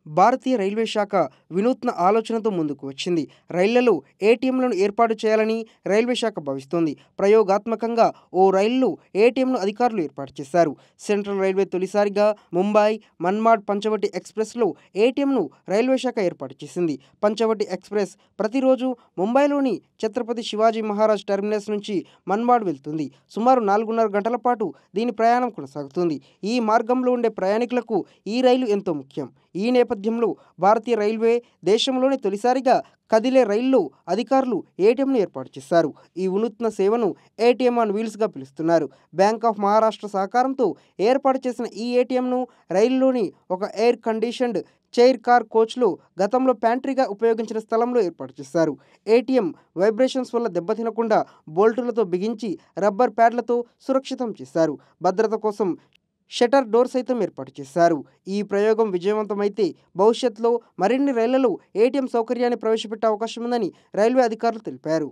భారతీయ railway శాఖ వినూత్న ఆలోచనతో ముందుకు వచ్చింది. రైళ్లలో ఏటీఎంలను ఏర్పాటు చేయాలని రైల్వే శాఖ భావిస్తోంది. ప్రయోగాత్మకంగా ఓ రైలులో ఏటీఎంను అధికారులు ఏర్పాటు చేశారు. సెంట్రల్ రైల్వే తొలిసారిగా ముంబై, మన్మాడ్, పంచవటి ఎక్స్‌ప్రెస్‌లో ఏటీఎంను రైల్వే శాఖ ఏర్పాటు చేసింది. పంచవటి ఎక్స్‌ప్రెస్ ప్రతిరోజు ముంబైలోని ఛత్రపతి శివాజీ మహారాజ్ టెర్మినస్ నుంచి మన్మాడ్ వెళ్తుంది. సుమారు 4:30 గంటల పాటు దీని ప్రయాణం కొనసాగుతుంది. ఈ మార్గంలో ఉండే ప్రయాణికులకు ఈ రైలు ఎంతో ముఖ్యం. ఈ నేపథ్యంలో భారతీయ రైల్వే దేశంలోనే తొలిసారిగా కదిలే రైల్లో అధికారులు ఏటీఎంను ఏర్పాటు చేశారు. ఈ వినూత్న సేవను ఏటీఎం ఆన్ వీల్స్‌గా పిలుస్తున్నారు. బ్యాంక్ ఆఫ్ మహారాష్ట్ర సహకారంతో ఏర్పాటు చేసిన ఈ ఏటీఎంను రైలులోని ఒక ఎయిర్ కండిషన్డ్ చైర్ కార్ కోచ్‌లో గతంలో ప్యాంట్రీగా ఉపయోగించిన స్థలంలో ఏర్పాటు చేశారు. ఏటీఎం వైబ్రేషన్స్ వల్ల దెబ్బతినకుండా బోల్టులతో బిగించి రబ్బర్ ప్యాడ్లతో సురక్షితం చేశారు. భద్రత కోసం షట్టర్ డోర్ సైతం ఏర్పాటు చేశారు. ఈ ప్రయోగం విజయవంతమైతే భవిష్యత్తులో మరిన్ని రైళ్లలో ఏటీఎం సౌకర్యాన్ని ప్రవేశపెట్టే అవకాశం ఉందని రైల్వే అధికారులు తెలిపారు.